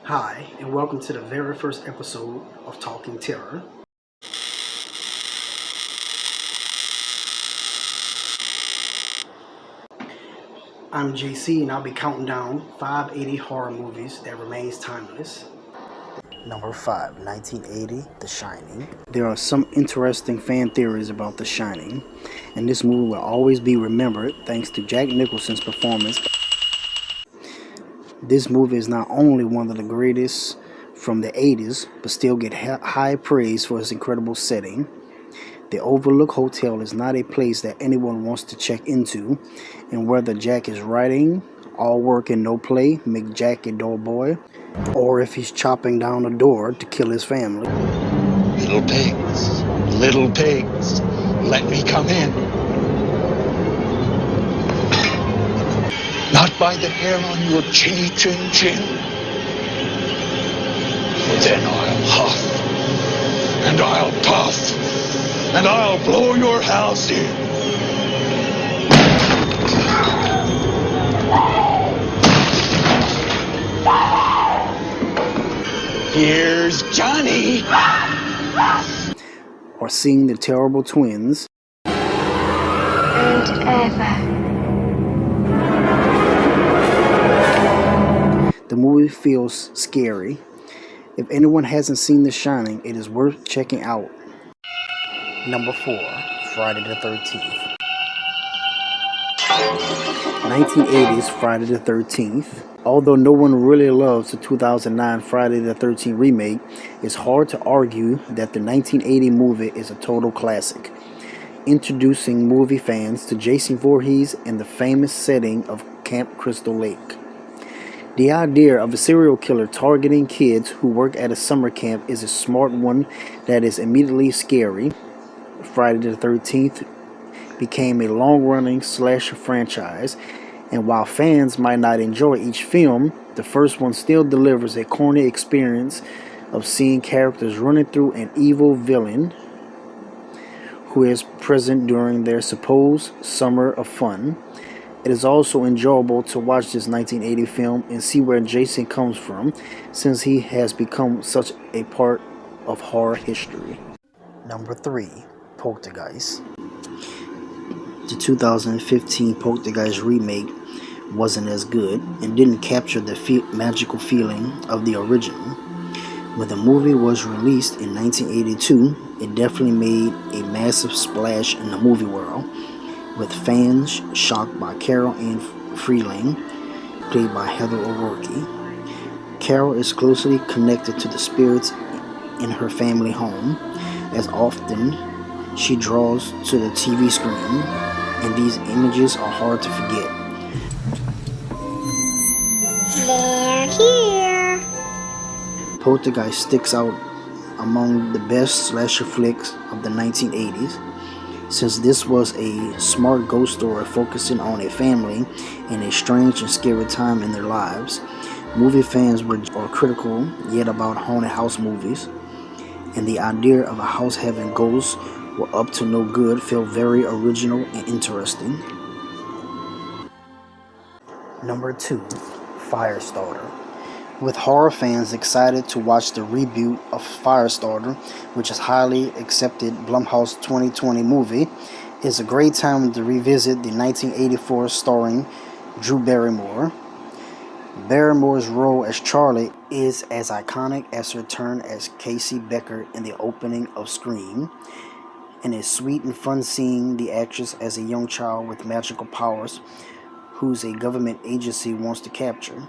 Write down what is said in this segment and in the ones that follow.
Hi, and welcome to the very first episode of Talking Terror. I'm JC, and I'll be counting down 580 horror movies that remains timeless. Number 5, 1980, The Shining. There are some interesting fan theories about The Shining, and this movie will always be remembered thanks to Jack Nicholson's performance. This movie is not only one of the greatest from the 80s, but still get high praise for its incredible setting. The Overlook Hotel is not a place that anyone wants to check into, and whether Jack is writing all work and no play, make Jack a dull boy, or if he's chopping down a door to kill his family. Little pigs, let me come in. Not by the hair on your chinny chin chin. Then I'll huff, and I'll puff, and I'll blow your house in. Here's Johnny. Or seeing the terrible twins. And ever. The movie feels scary. If anyone hasn't seen The Shining, it is worth checking out. Number 4, Friday the 13th. 1980s Friday the 13th. Although no one really loves the 2009 Friday the 13th remake, it's hard to argue that the 1980 movie is a total classic, introducing movie fans to Jason Voorhees and the famous setting of Camp Crystal Lake. The idea of a serial killer targeting kids who work at a summer camp is a smart one that is immediately scary. Friday the 13th became a long-running slasher franchise, and while fans might not enjoy each film, the first one still delivers a corny experience of seeing characters running through an evil villain who is present during their supposed summer of fun. It is also enjoyable to watch this 1980 film and see where Jason comes from, since he has become such a part of horror history. Number 3, Poltergeist. The 2015 Poltergeist remake wasn't as good and didn't capture the magical feeling of the original. When the movie was released in 1982, it definitely made a massive splash in the movie world, with fans shocked by Carol Ann Freeling, played by Heather O'Rourke. Carol is closely connected to the spirits in her family home, as often she draws to the TV screen, and these images are hard to forget. They're here. Poltergeist sticks out among the best slasher flicks of the 1980s, since this was a smart ghost story focusing on a family in a strange and scary time in their lives. Movie fans are critical yet about haunted house movies, and the idea of a house having ghosts were up to no good felt very original and interesting. Number 2, Firestarter. With horror fans excited to watch the reboot of Firestarter, which is highly accepted Blumhouse 2020 movie, it's a great time to revisit the 1984 starring Drew Barrymore. Barrymore's role as Charlie is as iconic as her turn as Casey Becker in the opening of Scream, and it's sweet and fun seeing the actress as a young child with magical powers whose a government agency wants to capture.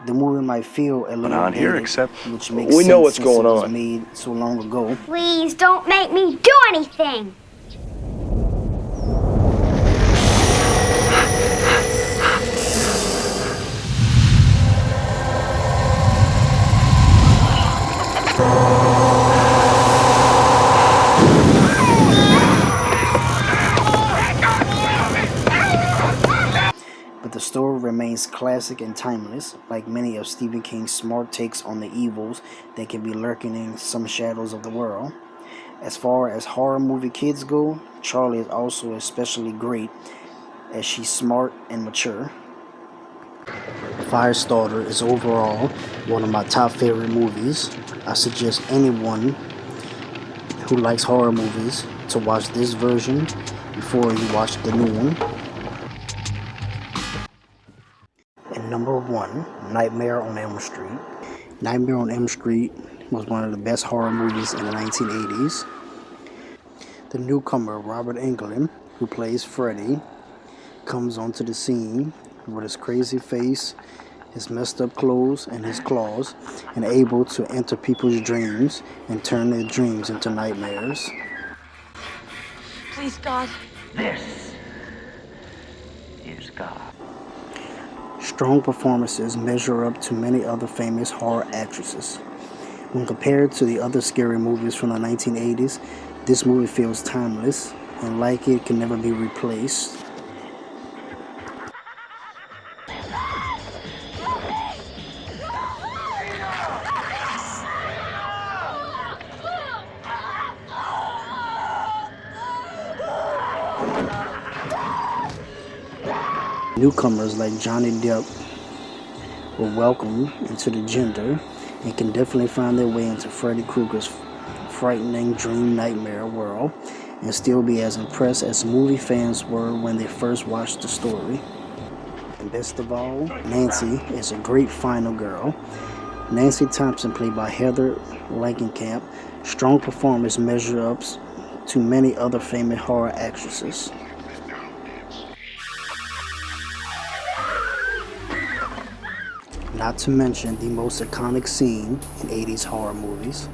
The movie might feel a little dated, which makes we sense know what's since going it was on. made so long ago. Please don't make me do anything. But the story remains classic and timeless, like many of Stephen King's smart takes on the evils that can be lurking in some shadows of the world. As far as horror movie kids go, Charlie is also especially great, as she's smart and mature. Firestarter is overall one of my top favorite movies. I suggest anyone who likes horror movies to watch this version before you watch the new one. And number 1, Nightmare on Elm Street. Nightmare on Elm Street was one of the best horror movies in the 1980s. The newcomer Robert Englund, who plays Freddy, comes onto the scene with his crazy face, his messed up clothes, and his claws, and able to enter people's dreams and turn their dreams into nightmares. Please, God. This is God. Strong performances measure up to many other famous horror actresses. When compared to the other scary movies from the 1980s, this movie feels timeless and like it can never be replaced. Newcomers like Johnny Depp were welcomed into the genre and can definitely find their way into Freddy Krueger's frightening dream nightmare world and still be as impressed as movie fans were when they first watched the story. And best of all, Nancy is a great final girl. Nancy Thompson, played by Heather Langenkamp, strong performance measure up to many other famous horror actresses. Not to mention the most iconic scene in 80s horror movies.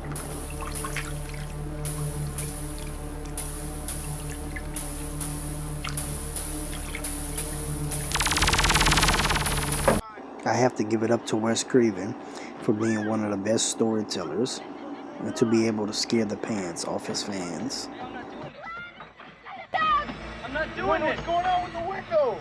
I have to give it up to Wes Craven for being one of the best storytellers and to be able to scare the pants off his fans. I'm not doing it. What's going on with the window?